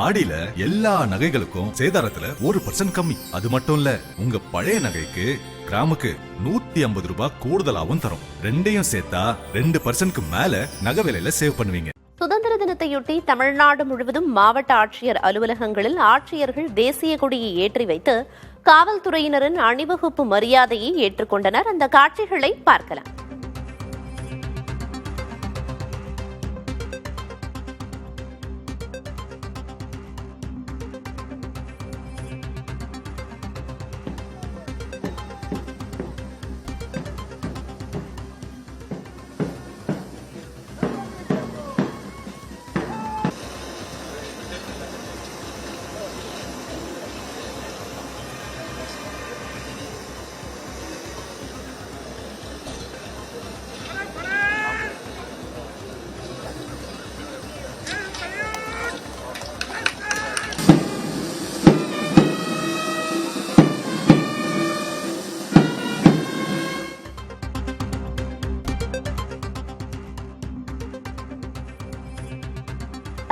ஆடியில எல்லா நகைகளுக்கும் சேதாரத்துல 1% கம்மி. அது மட்டும் இல்ல, உங்க பழைய நகைக்கு கிராமுக்கு 150 ரூபாய் கூடுதலாவும் தரும். ரெண்டையும் சேர்த்தா 2% மேல நகை விலையில சேவ் பண்ணுவீங்க. சுதந்திர தினத்தையொட்டி தமிழ்நாடு முழுவதும் மாவட்ட ஆட்சியர் அலுவலகங்களில் ஆட்சியர்கள் தேசிய கொடியை ஏற்றி வைத்து காவல்துறையினரின் அணிவகுப்பு மரியாதையை ஏற்றுக்கொண்டனர். அந்த காட்சிகளை பார்க்கலாம்.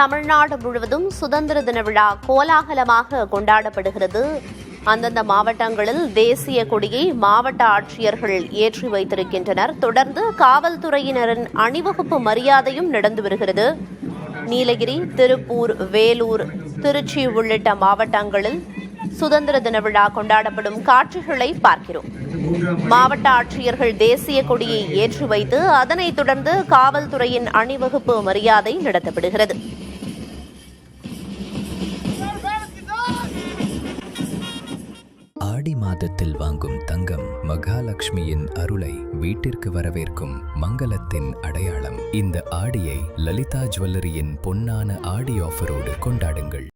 தமிழ்நாடு முழுவதும் சுதந்திர தின விழா கோலாகலமாக கொண்டாடப்படுகிறது. அந்தந்த மாவட்டங்களில் தேசிய கொடியை மாவட்ட ஆட்சியர்கள் ஏற்றி வைத்திருக்கின்றனர். தொடர்ந்து காவல்துறையினரின் அணிவகுப்பு மரியாதையும் நடந்து வருகிறது. நீலகிரி, திருப்பூர், வேலூர், திருச்சி உள்ளிட்ட மாவட்டங்களில் சுதந்திர தின விழா கொண்டாடப்படும் காட்சிகளை பார்க்கிறோம். மாவட்ட ஆட்சியர்கள் தேசிய கொடியை ஏற்றி வைத்து அதனைத் தொடர்ந்து காவல்துறையின் அணிவகுப்பு மரியாதை நடத்தப்படுகிறது. ஆடி மாதத்தில் வாங்கும் தங்கம் மகாலட்சுமியின் அருளை வீட்டிற்கு வரவேற்கும் மங்களத்தின் அடையாளம். இந்த ஆடியை லலிதா ஜுவல்லரியின் பொன்னான ஆடி ஆஃபரோடு கொண்டாடுங்கள்.